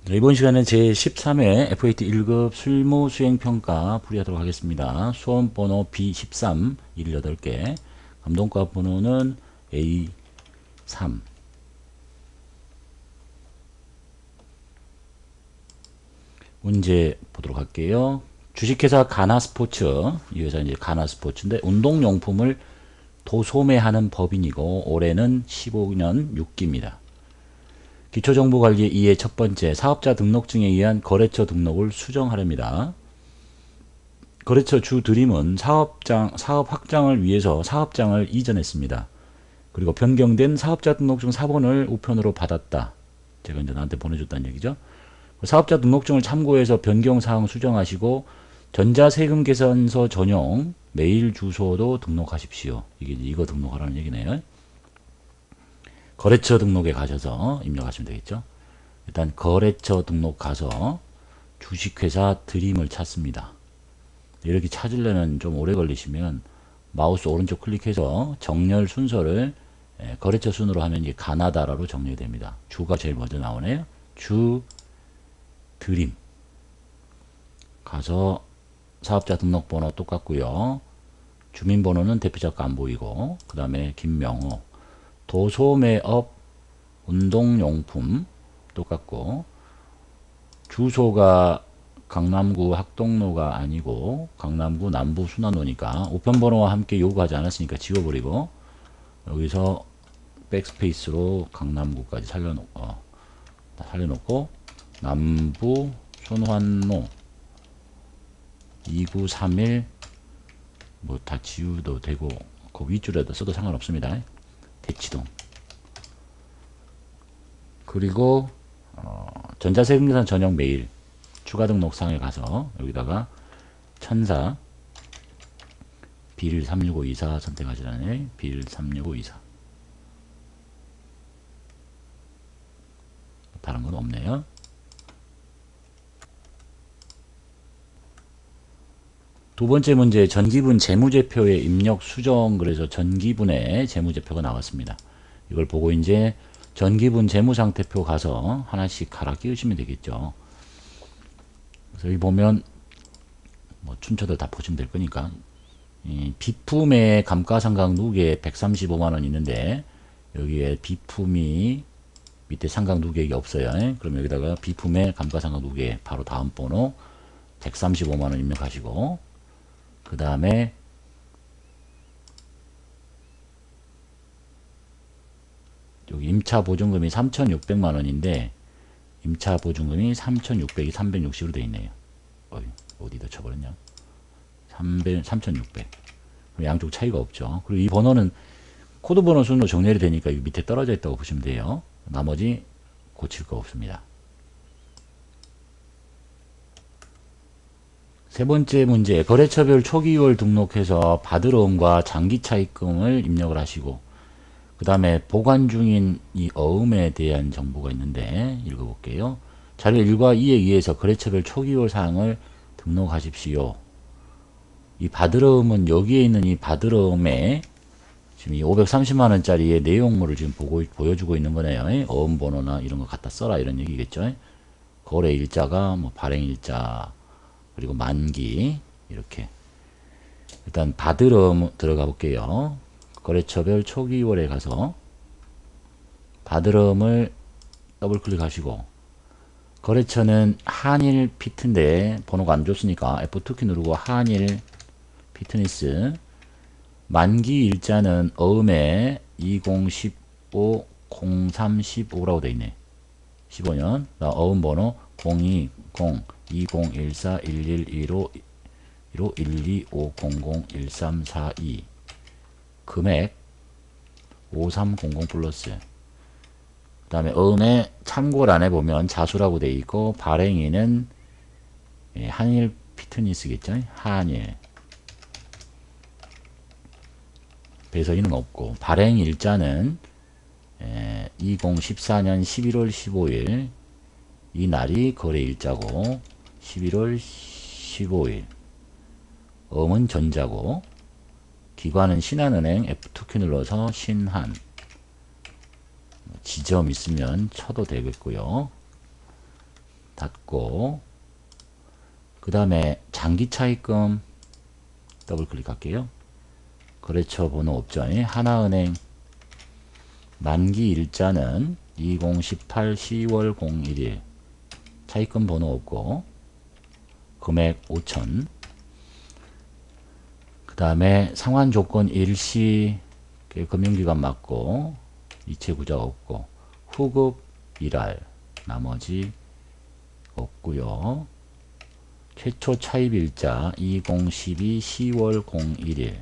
이번 시간은 제13회 FAT 1급 실무 수행평가 풀이하도록 하겠습니다. 수험 번호 B13 78개, 감독과 번호는 A3. 문제 보도록 할게요. 주식회사 가나스포츠, 이 회사 이제 가나스포츠인데 운동용품을 도소매하는 법인이고 올해는 15년 6기입니다. 기초정보관리 2의 첫 번째, 사업자 등록증에 의한 거래처 등록을 수정하렵니다. 거래처 주 드림은 사업 확장을 위해서 사업장을 이전했습니다. 그리고 변경된 사업자 등록증 사본을 우편으로 받았다. 제가 이제 나한테 보내줬다는 얘기죠. 사업자 등록증을 참고해서 변경사항 수정하시고 전자세금 계산서 전용 메일 주소도 등록하십시오. 이거 등록하라는 얘기네요. 거래처 등록에 가셔서 입력하시면 되겠죠. 일단 거래처 등록 가서 주식회사 드림을 찾습니다. 이렇게 찾으려면 좀 오래 걸리시면 마우스 오른쪽 클릭해서 정렬 순서를 거래처 순으로 하면 이게 가나다라로 정렬이 됩니다. 주가 제일 먼저 나오네요. 주 드림 가서 사업자 등록번호 똑같고요. 주민번호는 대표자 거 안 보이고, 그 다음에 김명호, 도소매업 운동용품 똑같고, 주소가 강남구 학동로가 아니고 강남구 남부 순환로니까 우편번호와 함께 요구하지 않았으니까 지워버리고, 여기서 백스페이스로 강남구까지 살려놓고 남부 순환로 2931 뭐 다 지우도 되고 그 윗줄에다 써도 상관없습니다. 대치동. 그리고 전자세금계산 전용 메일 추가 등록상에 가서 여기다가 천사 빌 36524 선택하시라네. 빌 36524. 다른 건 없네요. 두 번째 문제, 전기분 재무제표의 입력 수정. 그래서 전기분의 재무제표가 나왔습니다. 이걸 보고 이제 전기분 재무상태표 가서 하나씩 갈아 끼우시면 되겠죠. 그래서 여기 보면 뭐 춘처들 다 보시면 될 거니까, 이 비품의 감가상각 누계 135만원 있는데 여기에 비품이 밑에 상각 누계액이 없어요. 그럼 여기다가 비품의 감가상각 누계 바로 다음 번호 135만원 입력하시고, 그 다음에 여기 임차 보증금이 3,600만원인데 임차 보증금이 3,600이 360으로 되어 있네요. 어디다 쳐버렸냐. 3,600. 양쪽 차이가 없죠. 그리고 이 번호는 코드 번호 순으로 정렬이 되니까 이 밑에 떨어져 있다고 보시면 돼요. 나머지 고칠 거 없습니다. 세 번째 문제, 거래처별 초기월 등록해서 받으러옴과 장기차입금을 입력을 하시고, 그 다음에 보관 중인 이 어음에 대한 정보가 있는데 읽어볼게요. 자료 1과 2에 의해서 거래처별 초기월 사항을 등록하십시오. 이 받으러음은 여기에 있는 이 받으러음에 지금 이 530만원짜리의 내용물을 지금 보여주고 있는 거네요. 어음 번호나 이런 거 갖다 써라 이런 얘기겠죠. 거래 일자가 뭐 발행 일자, 그리고 만기, 이렇게. 일단 받으러 들어가 볼게요. 거래처별 초기월에 가서 받으러을 더블 클릭하시고, 거래처는 한일 피트인데 번호가 안 줬으니까 F2키 누르고 한일 피트니스, 만기 일자는 어음에 2015 0315라고 돼 있네. 15년. 어음 번호 020 2014 1115 125001342, 금액 5300 플러스. 그 다음에 어음에 참고란에 보면 자수라고 되어 있고, 발행인은 한일 피트니스겠죠. 한일. 배서인은 없고, 발행 일자는 2014년 11월 15일 이 날이 거래 일자고 11월 15일. 어음은 전자고, 기관은 신한은행. F2키 눌러서 신한. 지점 있으면 쳐도 되겠고요. 닫고, 그 다음에 장기 차입금 더블 클릭할게요. 거래처 번호 없죠. 하나은행 만기 일자는 2018 10월 01일, 차입금 번호 없고 금액 5천, 그 다음에 상환 조건 일시 금융기관 맞고 이체 구자 없고 후급 일할 나머지 없고요. 최초 차입 일자 2012 10월 01일,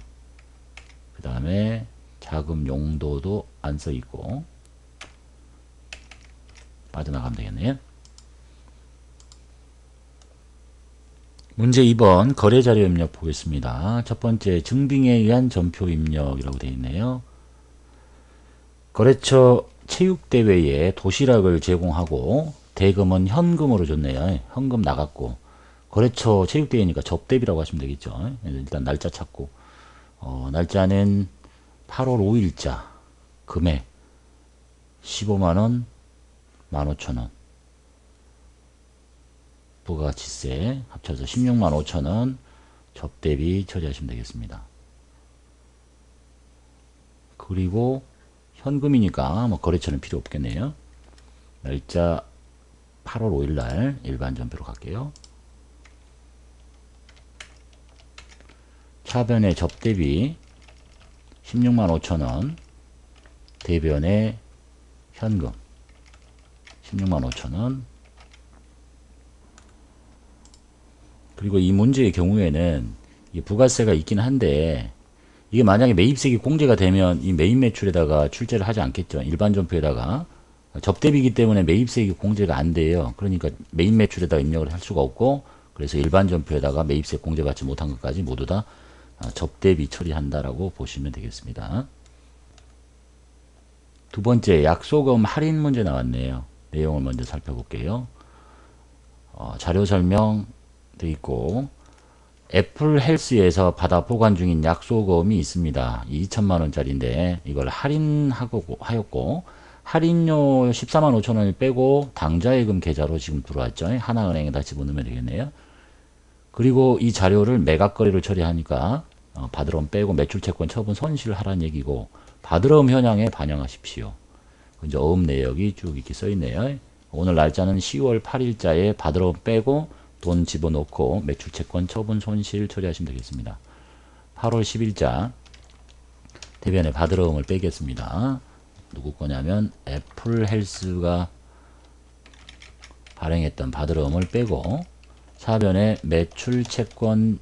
그 다음에 자금 용도도 안 써 있고 빠져나가면 되겠네요. 문제 2번 거래자료 입력 보겠습니다. 첫 번째 증빙에 의한 전표 입력이라고 되어 있네요. 거래처 체육대회에 도시락을 제공하고 대금은 현금으로 줬네요. 현금 나갔고, 거래처 체육대회니까 접대비라고 하시면 되겠죠. 일단 날짜 찾고, 날짜는 8월 5일자, 금액 15만원, 15,000원, 부가가치세 합쳐서 16만 5천원 접대비 처리하시면 되겠습니다. 그리고 현금이니까 뭐 거래처는 필요 없겠네요. 날짜 8월 5일날 일반 전표로 갈게요. 차변의 접대비 16만 5천원, 대변의 현금 16만 5천원. 그리고 이 문제의 경우에는 이 부가세가 있긴 한데, 이게 만약에 매입세액이 공제가 되면 이 매입 매출에다가 출제를 하지 않겠죠. 일반 전표에다가 접대비이기 때문에 매입세액이 공제가 안 돼요. 그러니까 매입 매출에다가 입력을 할 수가 없고, 그래서 일반 전표에다가 매입세액 공제받지 못한 것까지 모두 다 접대비 처리한다라고 보시면 되겠습니다. 두 번째 약소금 할인 문제 나왔네요. 내용을 먼저 살펴볼게요. 자료 설명 돼 있고, 애플 헬스에서 받아 보관 중인 약소금이 있습니다. 2천만원짜리인데 이걸 할인하였고, 할인료 14만 5천원을 빼고 당좌예금 계좌로 지금 들어왔죠. 하나은행에다 집어넣으면 되겠네요. 그리고 이 자료를 매각거래를 처리하니까 받으러움 빼고 매출채권 처분 손실을 하라는 얘기고, 받으러움 현황에 반영하십시오. 이제 어음 내역이 쭉 이렇게 써있네요. 오늘 날짜는 10월 8일자에 받으러움 빼고 돈 집어넣고 매출채권 처분 손실 처리하시면 되겠습니다. 8월 10일자 대변에 받으러움을 빼겠습니다. 누구 거냐면 애플 헬스가 발행했던 받으러움을 빼고, 사변에 매출채권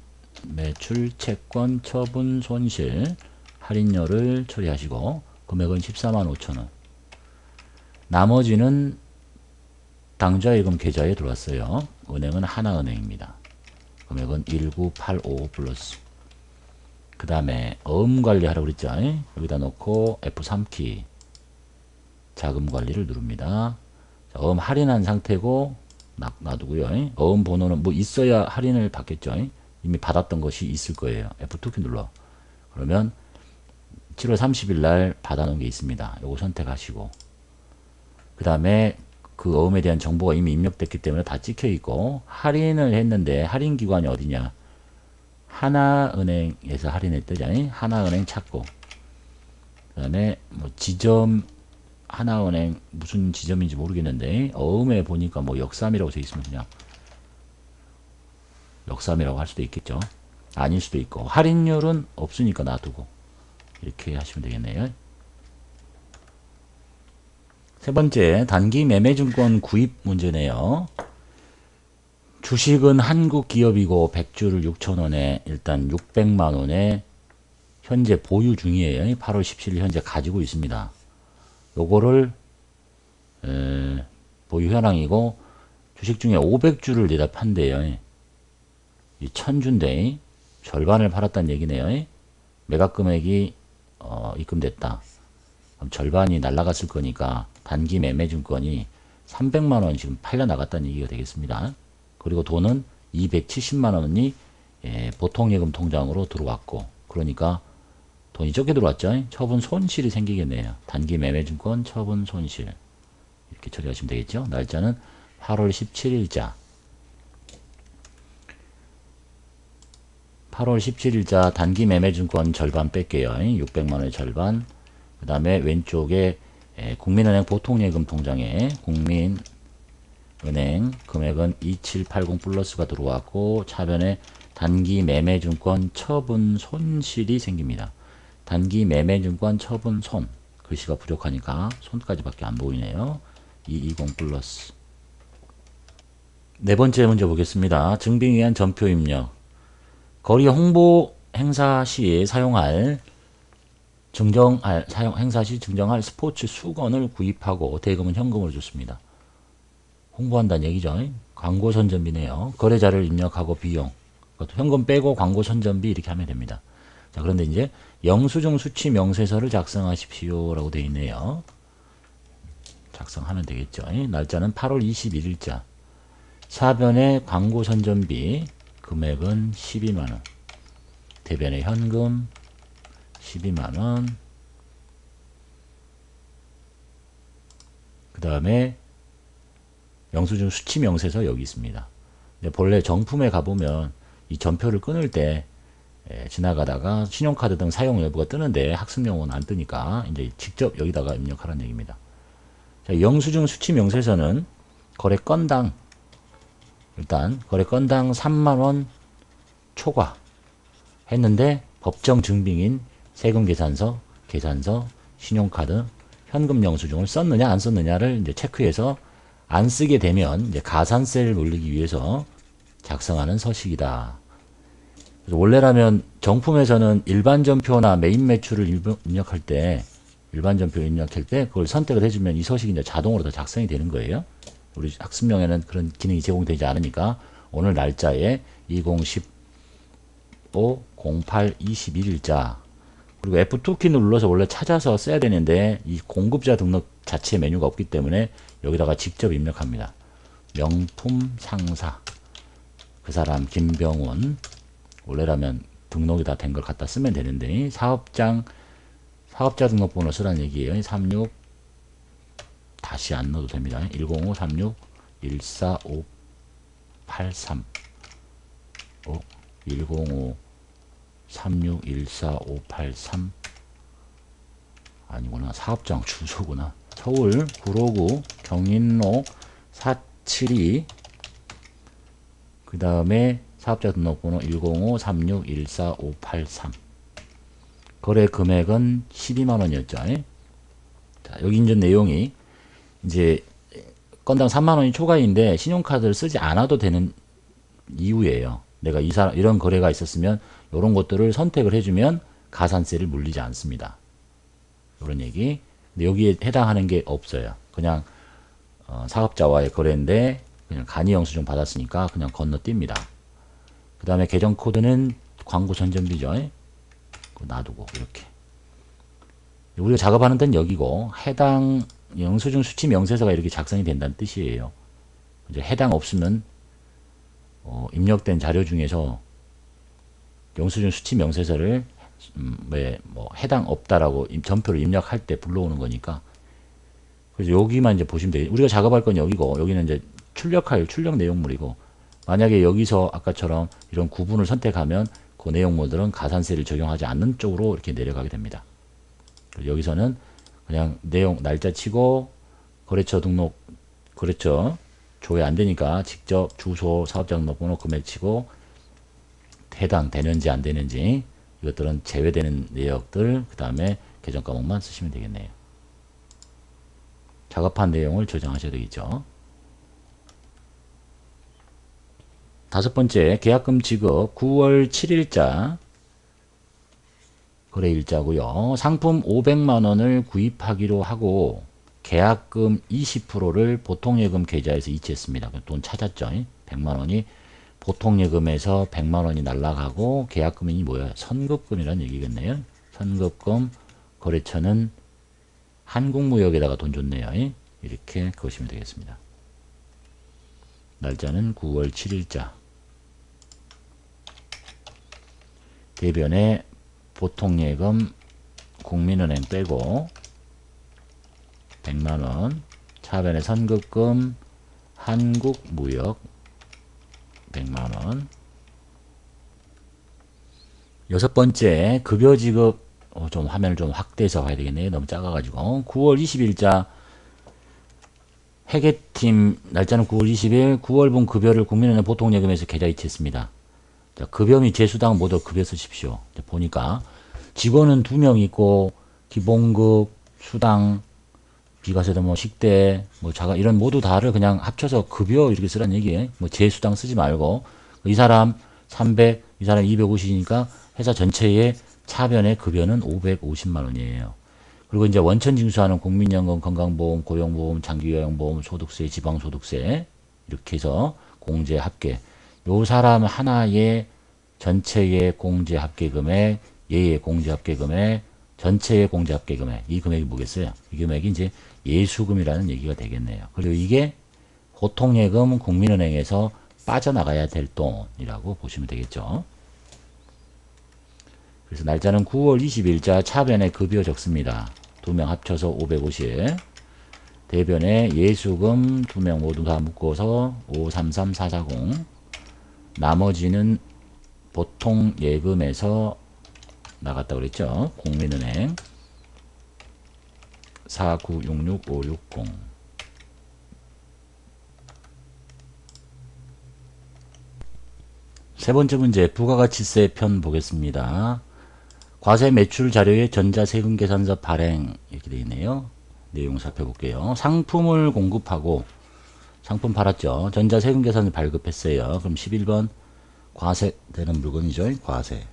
처분 손실 할인료를 처리하시고 금액은 14만 5천원. 나머지는 당좌예금 계좌에 들어왔어요. 은행은 하나은행입니다. 금액은 1985 플러스. 그 다음에 어음관리 하라고 그랬죠. 여기다 놓고 F3키 자금관리를 누릅니다. 자, 어음 할인한 상태고 놔두고요. 어음 번호는 뭐 있어야 할인을 받겠죠. 이미 받았던 것이 있을 거예요. F2키 눌러. 그러면 7월 30일 날 받아놓은 게 있습니다. 요거 선택하시고, 그 다음에 그 어음에 대한 정보가 이미 입력됐기 때문에 다 찍혀 있고, 할인을 했는데 할인 기관이 어디냐, 하나은행에서 할인했더니 하나은행 찾고, 그 다음에 뭐 지점 하나은행 무슨 지점인지 모르겠는데 어음에 보니까 뭐 역삼이라고 되어 있으면 그냥 역삼이라고 할 수도 있겠죠. 아닐 수도 있고, 할인율은 없으니까 놔두고 이렇게 하시면 되겠네요. 세 번째 단기 매매증권 구입 문제네요. 주식은 한국 기업이고 100주를 6,000원에 일단 600만원에 현재 보유 중이에요. 8월 17일 현재 가지고 있습니다. 요거를 보유 현황이고, 주식 중에 500주를 내다 판대요. 이 1000주인데 절반을 팔았다는 얘기네요. 매각 금액이 입금됐다. 그럼 절반이 날라갔을 거니까 단기 매매증권이 300만원 지금 팔려 나갔다는 얘기가 되겠습니다. 그리고 돈은 270만원이 보통예금 통장으로 들어왔고, 그러니까 돈이 적게 들어왔죠. 처분 손실이 생기겠네요. 단기 매매증권 처분 손실 이렇게 처리하시면 되겠죠. 날짜는 8월 17일자 8월 17일자 단기 매매증권 절반 뺄게요. 600만원의 절반. 그 다음에 왼쪽에 국민은행 보통예금 통장에 국민은행 금액은 2780 플러스가 들어왔고 차변에 단기 매매증권 처분 손실이 생깁니다. 단기 매매증권 처분 손 글씨가 부족하니까 손까지밖에 안 보이네요. 220 플러스. 네 번째 문제 보겠습니다. 증빙 위한 전표 입력. 거리 홍보 행사 시 행사 시 증정할 스포츠 수건을 구입하고 대금은 현금으로 줬습니다. 홍보한다는 얘기죠. 광고 선전비네요. 거래자를 입력하고 비용. 현금 빼고 광고 선전비 이렇게 하면 됩니다. 자, 그런데 이제 영수증 수취 명세서를 작성하십시오 라고 되어 있네요. 작성하면 되겠죠. 날짜는 8월 21일자. 사변의 광고 선전비 금액은 12만원. 대변의 현금 12만원. 그 다음에 영수증 수취 명세서 여기 있습니다. 근데 본래 정품에 가보면 이 전표를 끊을 때 지나가다가 신용카드 등 사용 여부가 뜨는데 학습용어는 안 뜨니까 이제 직접 여기다가 입력하라는 얘기입니다. 자, 영수증 수취 명세서는 거래 건당 일단 거래 건당 3만원 초과 했는데 법정 증빙인 세금계산서, 계산서, 신용카드, 현금 영수증을 썼느냐 안 썼느냐를 이제 체크해서 안 쓰게 되면 이제 가산세를 물리기 위해서 작성하는 서식이다. 그래서 원래라면 정품에서는 일반 전표나 메인 매출을 입력할 때 일반 전표 입력할 때 그걸 선택을 해주면 이 서식이 이제 자동으로 다 작성이 되는 거예요. 우리 학습용에는 그런 기능이 제공되지 않으니까 오늘 날짜에 2015-08-21일자 그리고 F2키 눌러서 원래 찾아서 써야 되는데 이 공급자 등록 자체 메뉴가 없기 때문에 여기다가 직접 입력합니다. 명품 상사 그 사람 김병훈 원래라면 등록이 다 된 걸 갖다 쓰면 되는데 사업자 등록번호 쓰라는 얘기예요. 36 다시 안 넣어도 됩니다. 105-36-14583 105-36-14583 아니구나. 사업장 주소구나. 서울 구로구 경인로 472 그 다음에 사업자 등록번호 105-36-14583 거래 금액은 12만원이었죠. 자, 여기 이제 내용이 이제 건당 3만원이 초과인데 신용카드를 쓰지 않아도 되는 이유예요. 내가 이런 거래가 있었으면 이런 것들을 선택을 해주면 가산세를 물리지 않습니다. 이런 얘기. 근데 여기에 해당하는 게 없어요. 그냥 사업자와의 거래인데 그냥 간이 영수증 받았으니까 그냥 건너뜁니다. 그 다음에 계정 코드는 광고 선전비죠. 놔두고 이렇게 우리가 작업하는 데는 여기고 해당 영수증 수취 명세서가 이렇게 작성이 된다는 뜻이에요. 이제 해당 없으면 입력된 자료 중에서 영수증 수취 명세서를 해당 없다라고 전표를 입력할 때 불러오는 거니까 그래서 여기만 이제 보시면 돼요. 우리가 작업할 건 여기고 여기는 이제 출력 내용물이고 만약에 여기서 아까처럼 이런 구분을 선택하면 그 내용물들은 가산세를 적용하지 않는 쪽으로 이렇게 내려가게 됩니다. 여기서는 그냥 내용 날짜 치고 거래처 등록 거래처 조회 안 되니까 직접 주소 사업자 등록번호 금액 치고 해당 되는지 안 되는지 이것들은 제외되는 내역들 그 다음에 계정 과목만 쓰시면 되겠네요. 작업한 내용을 저장하셔야 되겠죠. 다섯 번째 계약금 지급 9월 7일자 거래일자고요. 상품 500만원을 구입하기로 하고 계약금 20%를 보통예금 계좌에서 이체했습니다. 돈 찾았죠. 100만원이 보통예금에서 100만원이 날라가고 계약금이 뭐야? 선급금이라는 얘기겠네요. 선급금 거래처는 한국무역에다가 돈 줬네요. 이렇게 그으시면 되겠습니다. 날짜는 9월 7일자 대변에 보통예금 국민은행 빼고 100만원 차변에 선급금 한국무역 100만원. 여섯 번째, 급여 지급, 좀 화면을 좀 확대해서 봐야 되겠네요. 너무 작아가지고. 9월 20일자 회계팀, 날짜는 9월 20일, 9월분 급여를 국민은행 보통예금에서 계좌 이체했습니다. 자, 급여 및 제수당 모두 급여 쓰십시오. 자, 보니까 직원은 2명 있고, 기본급, 수당, 비과세도 뭐 식대, 뭐 자가, 이런 모두 다를 그냥 합쳐서 급여 이렇게 쓰란 얘기예요. 뭐 제수당 쓰지 말고, 이 사람 300, 이 사람 250이니까 회사 전체의 차변의 급여는 550만 원이에요. 그리고 이제 원천 징수하는 국민연금, 건강보험, 고용보험, 장기요양보험, 소득세, 지방소득세 이렇게 해서 공제 합계. 요 사람 하나의 전체의 공제 합계 금액, 얘의 공제 합계 금액, 전체의 공제 합계 금액. 이 금액이 뭐겠어요? 이 금액이 이제 예수금이라는 얘기가 되겠네요. 그리고 이게 보통예금 국민은행에서 빠져나가야 될 돈이라고 보시면 되겠죠. 그래서 날짜는 9월 20일자 차변에 급여 적습니다. 2명 합쳐서 550. 대변에 예수금 2명 모두 다 묶어서 533440. 나머지는 보통 예금에서 나갔다 그랬죠. 국민은행 4966560. 세 번째 문제, 부가가치세 편 보겠습니다. 과세 매출 자료에 전자세금계산서 발행 이렇게 되어 있네요. 내용 살펴볼게요. 상품을 공급하고 상품 팔았죠. 전자세금계산서 발급했어요. 그럼 11번 과세되는 물건이죠. 과세.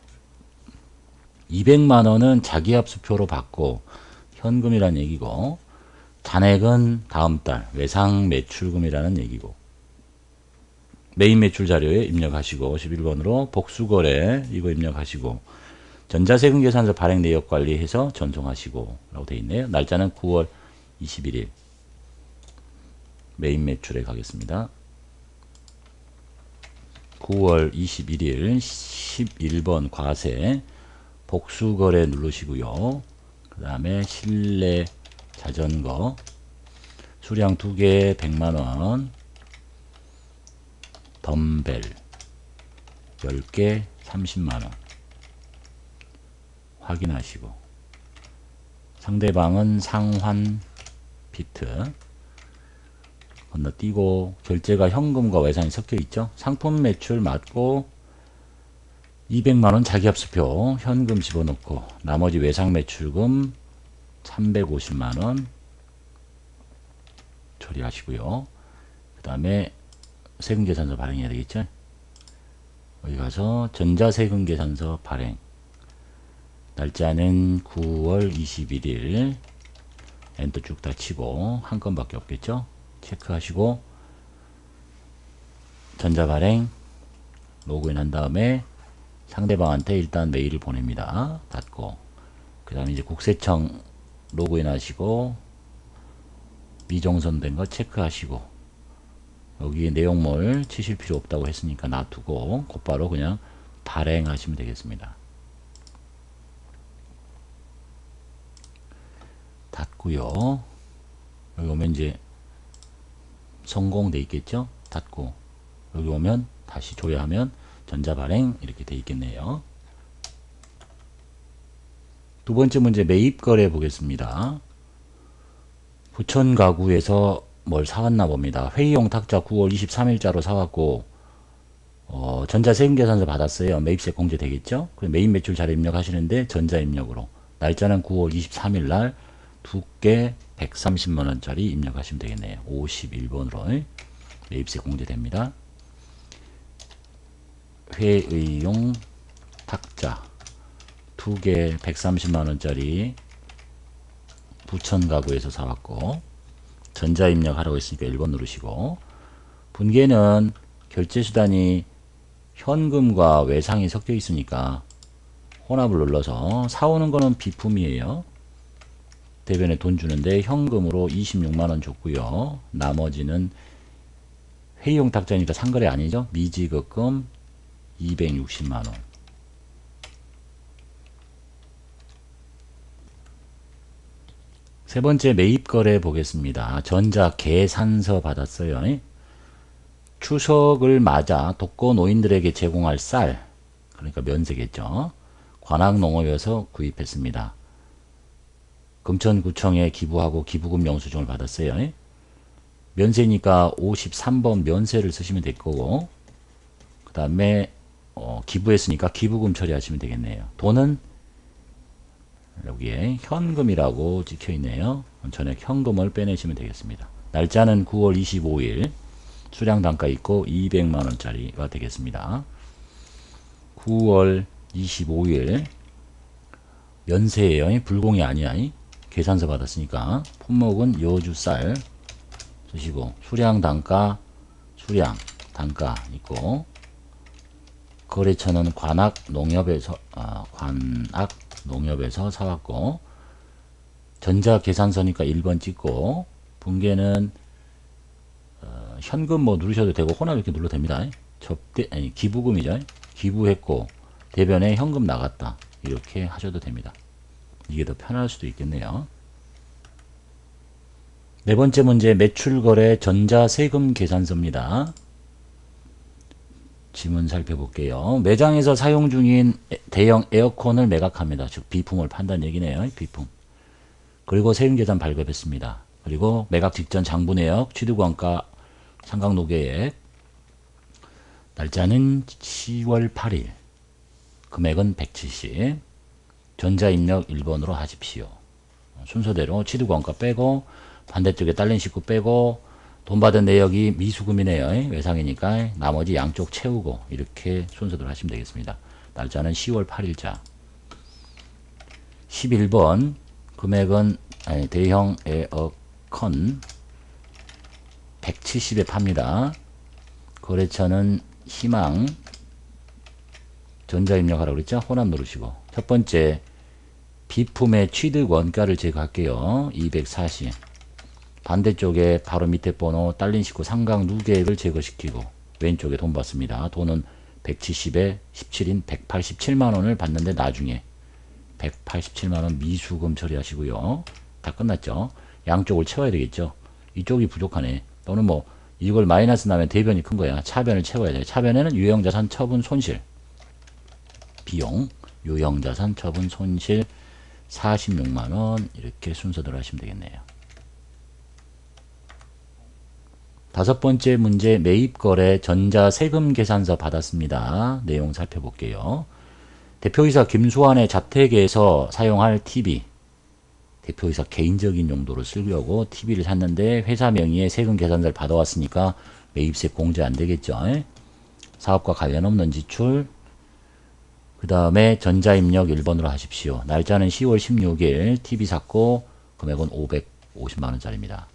200만 원은 자기압수표로 받고 현금이라는 얘기고, 잔액은 다음 달 외상 매출금이라는 얘기고, 메인 매출 자료에 입력하시고 11번으로 복수거래 이거 입력하시고, 전자세금 계산서 발행 내역 관리해서 전송하시고 라고 되어 있네요. 날짜는 9월 21일. 메인 매출에 가겠습니다. 9월 21일 11번 과세 복수거래 누르시고요. 그 다음에 실내 자전거 수량 2개 100만원, 덤벨 10개 30만원 확인하시고, 상대방은 상환 비트 건너뛰고, 결제가 현금과 외상이 섞여 있죠. 상품 매출 맞고 200만원 자기압수표 현금 집어넣고, 나머지 외상 매출금 350만원 처리하시고요. 그 다음에 세금계산서 발행해야 되겠죠. 여기 가서 전자세금계산서 발행. 날짜는 9월 21일. 엔터 쭉 다 치고 한 건밖에 없겠죠. 체크하시고 전자발행 로그인 한 다음에 상대방한테 일단 메일을 보냅니다. 닫고, 그 다음에 이제 국세청 로그인 하시고 미정선된 거 체크하시고, 여기 내용물 치실 필요 없다고 했으니까 놔두고 곧바로 그냥 발행하시면 되겠습니다. 닫고요. 여기 오면 이제 성공돼 있겠죠. 닫고 여기 오면 다시 조회하면 전자발행 이렇게 돼 있겠네요. 두 번째 문제, 매입거래 보겠습니다. 부천가구에서 뭘 사왔나 봅니다. 회의용 탁자 9월 23일자로 사왔고, 전자세금계산서 받았어요. 매입세 공제 되겠죠. 메인 매출 자료 입력하시는데 전자입력으로 날짜는 9월 23일 날 두께 130만원짜리 입력하시면 되겠네요. 51번으로 매입세 공제됩니다. 회의용 탁자 2개 130만원짜리 부천가구에서 사왔고, 전자 입력하라고 했으니까 1번 누르시고, 분계는 결제수단이 현금과 외상이 섞여 있으니까 혼합을 눌러서, 사오는 거는 비품이에요. 대변에 돈 주는데 현금으로 26만원 줬고요. 나머지는 회의용 탁자니까 상거래 아니죠. 미지급금 260만원. 세 번째 매입거래 보겠습니다. 전자계산서 받았어요. 추석을 맞아 독거 노인들에게 제공할 쌀, 그러니까 면세겠죠. 관악농업에서 구입했습니다. 금천구청에 기부하고 기부금 영수증을 받았어요. 면세니까 53번 면세를 쓰시면 될 거고, 그 다음에 기부했으니까 기부금 처리하시면 되겠네요. 돈은 여기에 현금이라고 찍혀 있네요. 전액 현금을 빼내시면 되겠습니다. 날짜는 9월 25일, 수량 단가 있고 200만원짜리가 되겠습니다. 9월 25일 연세예요. 불공이 아니야. 계산서 받았으니까. 품목은 여주쌀 쓰시고, 수량 단가 있고, 거래처는 관악농협에서 사왔고, 전자계산서니까 1번 찍고, 분계는 현금 뭐 누르셔도 되고 혼합 이렇게 눌러도 됩니다. 기부금이죠. 기부했고 대변에 현금 나갔다 이렇게 하셔도 됩니다. 이게 더 편할 수도 있겠네요. 네 번째 문제, 매출거래 전자세금 계산서입니다. 지문 살펴볼게요. 매장에서 사용 중인 대형 에어컨을 매각합니다. 즉 비품을 판다는 얘기네요. 비품. 그리고 세금계산 발급했습니다. 그리고 매각 직전 장부내역, 취득원가, 상각노계액, 날짜는 10월 8일, 금액은 170, 전자입력 1번으로 하십시오. 순서대로 취득원가 빼고, 반대쪽에 딸린 식구 빼고, 돈 받은 내역이 미수금이네요. 외상이니까 나머지 양쪽 채우고 이렇게 순서대로 하시면 되겠습니다. 날짜는 10월 8일자. 11번 금액은 대형 에어컨 170에 팝니다. 거래처는 희망, 전자입력하라고 그랬죠? 혼합 누르시고. 첫 번째, 비품의 취득 원가를 제거할게요. 240. 반대쪽에 바로 밑에 번호 딸린 식구 상각 누계액을 제거시키고, 왼쪽에 돈 받습니다. 돈은 170에 17인 187만원을 받는데 나중에 187만원 미수금 처리하시고요. 다 끝났죠? 양쪽을 채워야 되겠죠? 이쪽이 부족하네. 또는 뭐 이걸 마이너스 나면 대변이 큰 거야. 차변을 채워야 돼. 차변에는 유형자산 처분 손실 비용, 유형자산 처분 손실 46만원 이렇게 순서대로 하시면 되겠네요. 다섯 번째 문제, 매입거래 전자세금 계산서 받았습니다. 내용 살펴볼게요. 대표이사 김수환의 자택에서 사용할 TV, 대표이사 개인적인 용도로 쓰려고 TV를 샀는데 회사 명의의 세금 계산서를 받아왔으니까 매입세 공제 안 되겠죠. 사업과 관련 없는 지출, 그 다음에 전자입력 1번으로 하십시오. 날짜는 10월 16일 TV 샀고 금액은 550만원짜리입니다.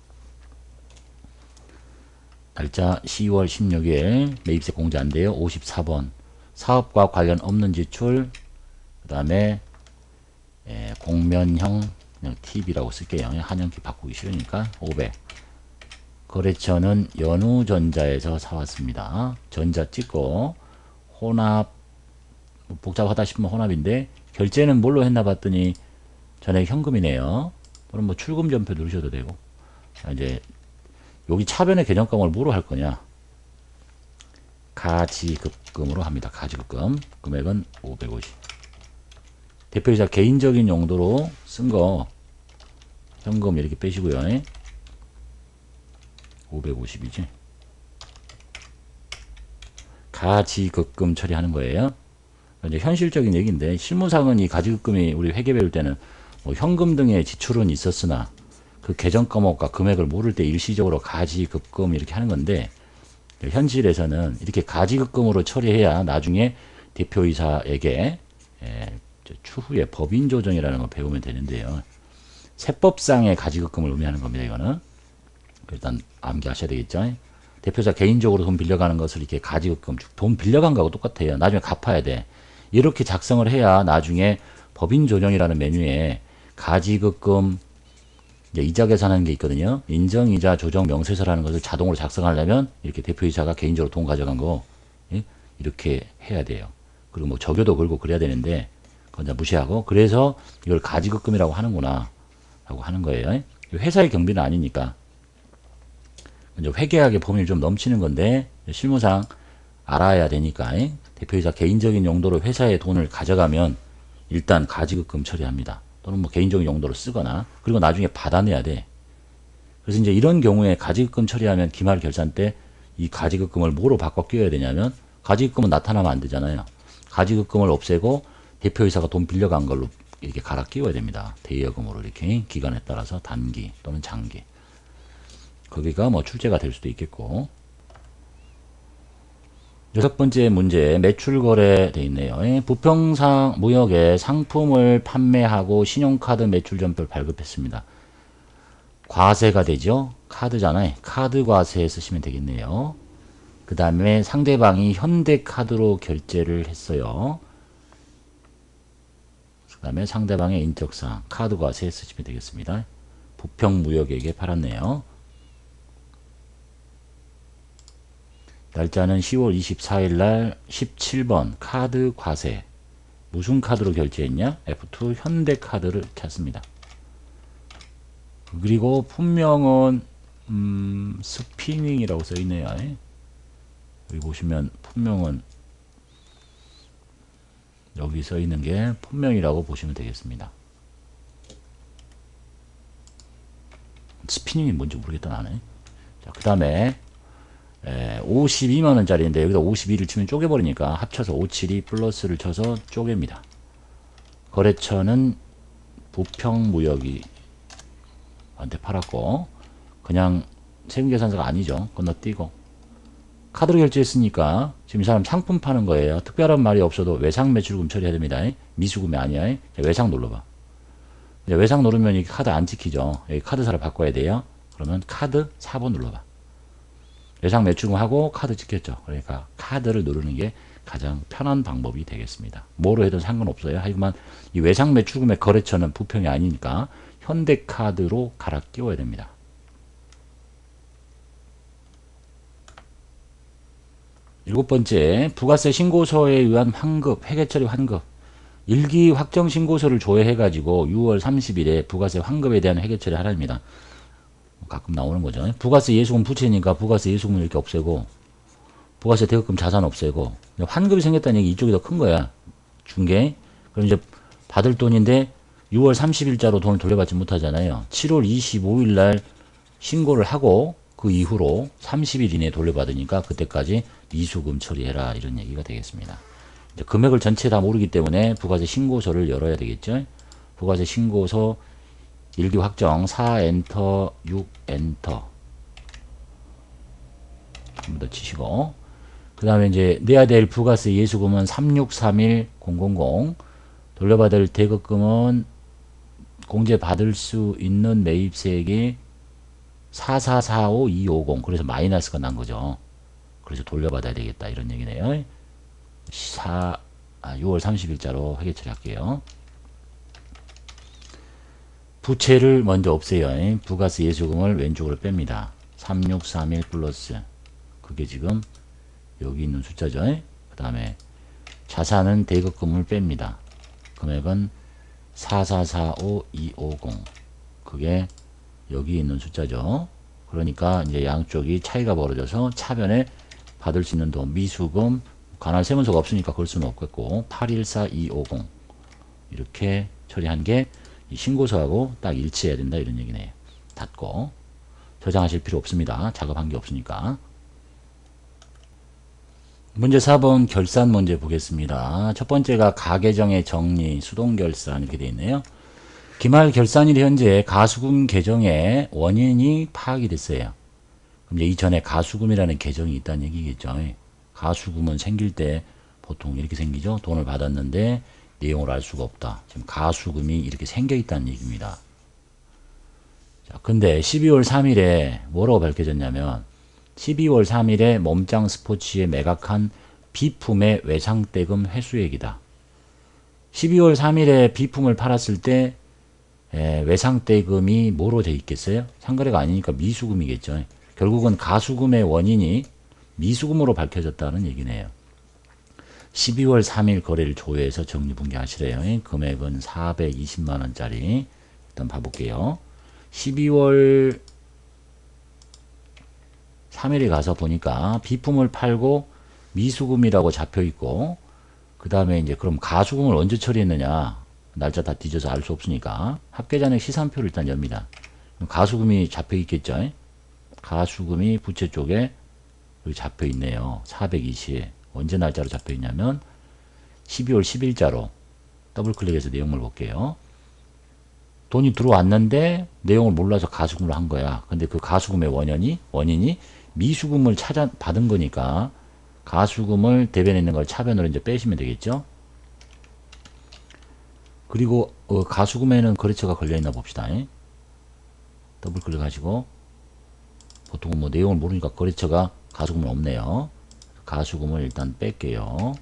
날짜 10월 16일 매입세 공제 안 돼요. 54번 사업과 관련 없는 지출, 그 다음에 공면형 TV라고 쓸게요. 한영키 바꾸기 싫으니까 500. 거래처는 연우전자에서 사왔습니다. 전자 찍고 혼합, 복잡하다 싶으면 혼합인데 결제는 뭘로 했나 봤더니 전액 현금이네요. 또는 뭐 출금 전표 누르셔도 되고. 자, 이제 여기 차변의 계정값을 뭐로 할 거냐? 가지급금으로 합니다. 가지급금. 금액은 550. 대표이사 개인적인 용도로 쓴 거 현금 이렇게 빼시고요. 550이지. 가지급금 처리하는 거예요. 이제 현실적인 얘기인데 실무상은 이 가지급금이 우리 회계 배울 때는 뭐 현금 등의 지출은 있었으나 그 계정 과목과 금액을 모를 때 일시적으로 가지급금 이렇게 하는 건데, 현실에서는 이렇게 가지급금으로 처리해야 나중에 대표이사에게 추후에 법인조정이라는 걸 배우면 되는데요. 세법상의 가지급금을 의미하는 겁니다. 이거는 일단 암기하셔야 되겠죠. 대표이사 개인적으로 돈 빌려가는 것을 이렇게 가지급금, 돈 빌려간 거하고 똑같아요. 나중에 갚아야 돼. 이렇게 작성을 해야 나중에 법인조정이라는 메뉴에 가지급금 이자 계산하는 게 있거든요. 인정이자 조정 명세서라는 것을 자동으로 작성하려면 이렇게 대표이사가 개인적으로 돈 가져간 거 이렇게 해야 돼요. 그리고 뭐 적요도 걸고 그래야 되는데 그건 다 무시하고, 그래서 이걸 가지급금이라고 하는구나 라고 하는 거예요. 회사의 경비는 아니니까 이제 회계학의 범위를 좀 넘치는 건데 실무상 알아야 되니까 대표이사 개인적인 용도로 회사에 돈을 가져가면 일단 가지급금 처리합니다. 또는 뭐 개인적인 용도로 쓰거나 그리고 나중에 받아내야 돼. 그래서 이제 이런 경우에 가지급금 처리하면 기말 결산 때 이 가지급금을 뭐로 바꿔 끼워야 되냐면 가지급금은 나타나면 안 되잖아요. 가지급금을 없애고 대표이사가 돈 빌려간 걸로 이렇게 갈아 끼워야 됩니다. 대여금으로 이렇게 기간에 따라서 단기 또는 장기. 거기가 뭐 출제가 될 수도 있겠고. 여섯 번째 문제 매출 거래 돼 있네요. 부평상 무역에 상품을 판매하고 신용카드 매출 전표를 발급했습니다. 과세가 되죠. 카드잖아요. 카드 과세 쓰시면 되겠네요. 그 다음에 상대방이 현대카드로 결제를 했어요. 그 다음에 상대방의 인적사항 카드 과세 쓰시면 되겠습니다. 부평무역에게 팔았네요. 날짜는 10월 24일 날 17번 카드 과세. 무슨 카드로 결제했냐? F2 현대카드를 찾습니다. 그리고 품명은 스피닝이라고 써있네요. 여기 보시면 품명은 여기 써있는 게 품명이라고 보시면 되겠습니다. 스피닝이 뭔지 모르겠다 나는. 자, 그 다음에 52만원짜리인데 여기다 52를 치면 쪼개버리니까 합쳐서 572 플러스를 쳐서 쪼갭니다. 거래처는 부평무역이 한테 팔았고 그냥 세금계산서가 아니죠. 건너뛰고 카드로 결제했으니까 지금 이 사람 상품 파는 거예요. 특별한 말이 없어도 외상 매출금 처리해야 됩니다. 미수금이 아니야. 외상 눌러봐. 외상 누르면 이 카드 안 찍히죠. 여기 카드사를 바꿔야 돼요. 그러면 카드 4번 눌러봐. 외상 매출금하고 카드 찍혔죠. 그러니까 카드를 누르는 게 가장 편한 방법이 되겠습니다. 뭐로 해도 상관없어요. 하지만 이 외상 매출금의 거래처는 부평이 아니니까 현대카드로 갈아 끼워야 됩니다. 일곱 번째, 부가세 신고서에 의한 환급, 회계처리 환급. 일기 확정 신고서를 조회해가지고 6월 30일에 부가세 환급에 대한 회계처리 하랍니다. 가끔 나오는 거죠. 부가세 예수금 부채니까 부가세 예수금 이렇게 없애고, 부가세 대급금 자산 없애고, 환급이 생겼다는 얘기 이쪽이 더 큰 거야. 중개. 그럼 이제 받을 돈인데 6월 30일자로 돈을 돌려받지 못하잖아요. 7월 25일 날 신고를 하고 그 이후로 30일 이내에 돌려받으니까 그때까지 미수금 처리해라 이런 얘기가 되겠습니다. 이제 금액을 전체 다 모르기 때문에 부가세 신고서를 열어야 되겠죠. 부가세 신고서 일기 확정 4 엔터 6 엔터 한 번 더 치시고 그 다음에 이제 내야 될 부가세 예수금은 3631000 돌려받을 대급금은 공제 받을 수 있는 매입세액이 4445250 그래서 마이너스가 난 거죠. 그래서 돌려받아야 되겠다 이런 얘기네요. 6월 30일자로 회계 처리할게요. 부채를 먼저 없애요. 부가세 예수금을 왼쪽으로 뺍니다. 3631 플러스 그게 지금 여기 있는 숫자죠. 그 다음에 자산은 대급금을 뺍니다. 금액은 4445250 그게 여기 있는 숫자죠. 그러니까 이제 양쪽이 차이가 벌어져서 차변에 받을 수 있는 돈 미수금 관할 세무서가 없으니까 그럴 수는 없겠고 814250 이렇게 처리한 게 이 신고서하고 딱 일치해야 된다 이런 얘기네요. 닫고 저장하실 필요 없습니다. 작업한 게 없으니까. 문제 4번 결산 문제 보겠습니다. 첫 번째가 가계정의 정리 수동결산 이렇게 되어 있네요. 기말 결산일 현재 가수금 계정의 원인이 파악이 됐어요. 그럼 이제 이전에 가수금이라는 계정이 있다는 얘기겠죠. 가수금은 생길 때 보통 이렇게 생기죠. 돈을 받았는데 내용을 알 수가 없다. 지금 가수금이 이렇게 생겨 있다는 얘기입니다. 자, 근데 12월 3일에 뭐라고 밝혀졌냐면 12월 3일에 몸짱 스포츠에 매각한 비품의 외상대금 회수액이다. 12월 3일에 비품을 팔았을 때 외상대금이 뭐로 돼 있겠어요? 상거래가 아니니까 미수금이겠죠. 결국은 가수금의 원인이 미수금으로 밝혀졌다는 얘기네요. 12월 3일 거래를 조회해서 정리분개하시래요. 금액은 420만원짜리 일단 봐볼게요. 12월 3일에 가서 보니까 비품을 팔고 미수금이라고 잡혀 있고, 그 다음에 이제 그럼 가수금을 언제 처리했느냐, 날짜 다 뒤져서 알 수 없으니까 합계잔액 시산표를 일단 엽니다. 가수금이 잡혀 있겠죠. 가수금이 부채 쪽에 여기 잡혀 있네요. 420. 언제 날짜로 잡혀 있냐면 12월 10일자로 더블 클릭해서 내용을 볼게요. 돈이 들어왔는데 내용을 몰라서 가수금을 한 거야. 근데 그 가수금의 원인이 미수금을 받은 거니까 가수금을 대변에 있는 걸 차변으로 이제 빼시면 되겠죠. 그리고 가수금에는 거래처가 걸려있나 봅시다. 더블 클릭하시고, 보통은 뭐 내용을 모르니까 거래처가 가수금은 없네요. 가수금을 일단 뺄게요.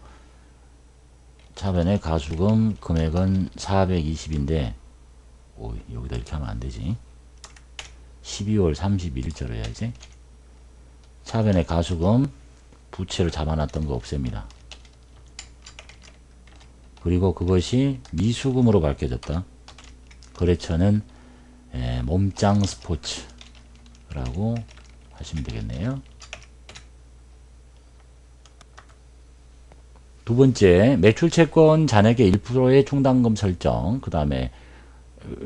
차변에 가수금 금액은 420인데 여기다 이렇게 하면 안되지. 12월 31일자로 해야지. 차변에 가수금 부채를 잡아놨던 거 없앱니다. 그리고 그것이 미수금으로 밝혀졌다. 거래처는 몸짱 스포츠라고 하시면 되겠네요. 두 번째, 매출채권 잔액의 1%의 충당금 설정. 그 다음에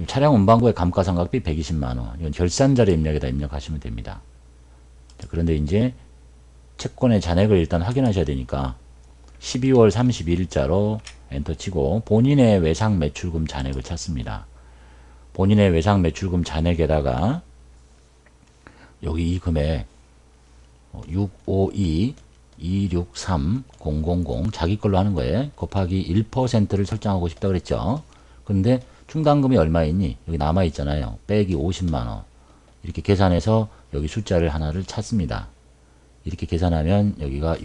차량 운반구의 감가상각비 120만원. 이건 결산자료 입력에다 입력하시면 됩니다. 그런데 이제 채권의 잔액을 일단 확인하셔야 되니까 12월 31일자로 엔터 치고 본인의 외상 매출금 잔액을 찾습니다. 본인의 외상 매출금 잔액에다가 여기 이 금액 652-263-000 자기 걸로 하는 거예요. 곱하기 1%를 설정하고 싶다 그랬죠. 그런데 충당금이 얼마 있니? 여기 남아 있잖아요. 빼기 50만원. 이렇게 계산해서 여기 숫자를 하나를 찾습니다. 이렇게 계산하면 여기가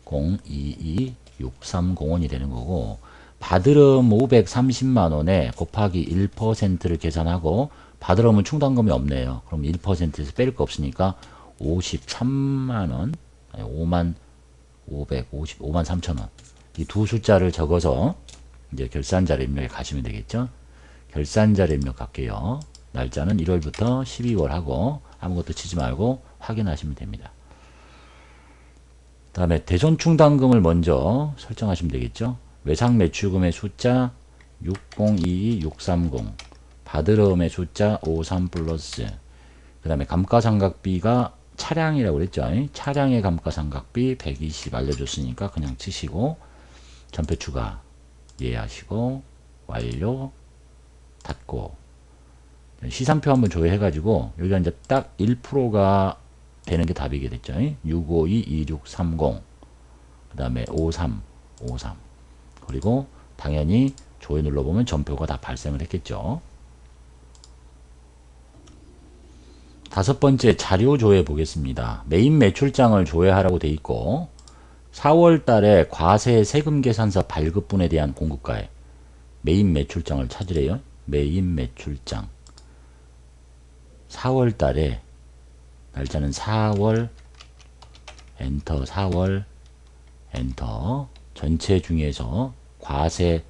6022-6301이 되는 거고, 받으름 530만원에 곱하기 1%를 계산하고, 받으름은 충당금이 없네요. 그럼 1%에서 뺄 거 없으니까 53만원, 5만 3천원. 이 두 숫자를 적어서 이제 결산자료 입력에 가시면 되겠죠. 결산자료 입력 갈게요. 날짜는 1월부터 12월 하고 아무것도 치지 말고 확인하시면 됩니다. 그 다음에 대손충당금을 먼저 설정하시면 되겠죠. 외상매출금의 숫자 6022-630, 받으름의 숫자 53 플러스, 그 다음에 감가상각비가 차량이라고 그랬죠. 차량의 감가상각비 120 알려줬으니까 그냥 치시고 전표 추가 예하시고 완료 닫고 시산표 한번 조회해 가지고 여기가 이제 딱 1%가 되는 게 답이게 됐죠. 652-2630, 그 다음에 5353, 그리고 당연히 조회 눌러보면 전표가 다 발생을 했겠죠. 다섯 번째, 자료 조회 보겠습니다. 메인 매출장을 조회하라고 돼 있고 4월 달에 과세 세금 계산서 발급분에 대한 공급가액, 메인 매출장을 찾으래요. 메인 매출장 4월 달에 날짜는 4월 엔터, 4월 엔터, 전체 중에서 과세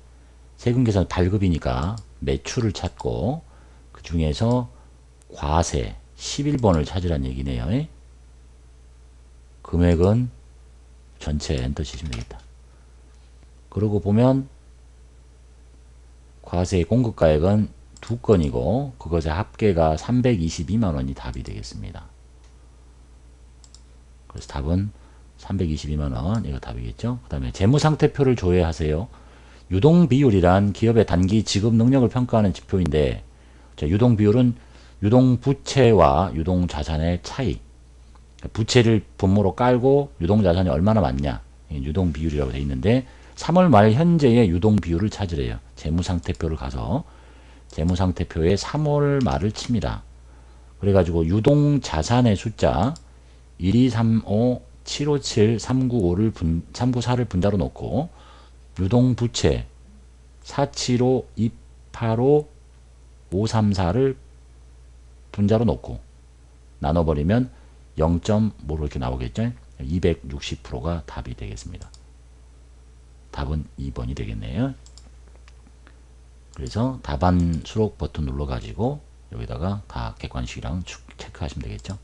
세금 계산 발급이니까 매출을 찾고 그 중에서 과세 11번을 찾으란 얘기네요. 금액은 전체 엔터 치시면 되겠다. 그러고 보면 과세 공급가액은 두 건이고 그것의 합계가 322만원이 답이 되겠습니다. 그래서 답은 322만원, 이거 답이겠죠. 그 다음에 재무상태표를 조회하세요. 유동비율이란 기업의 단기 지급 능력을 평가하는 지표인데, 유동비율은 유동부채와 유동자산의 차이, 부채를 분모로 깔고 유동자산이 얼마나 많냐, 유동비율이라고 되어 있는데 3월 말 현재의 유동비율을 찾으래요. 재무상태표를 가서 재무상태표에 3월 말을 칩니다. 그래가지고 유동자산의 숫자 1235 757 395를 394를 분자로 놓고 유동부채 475 285 534를 분자로 놓고 나눠버리면 0.5로 이렇게 나오겠죠. 260%가 답이 되겠습니다. 답은 2번이 되겠네요. 그래서 답안 수록 버튼 눌러 가지고 여기다가 다 객관식이랑 체크하시면 되겠죠.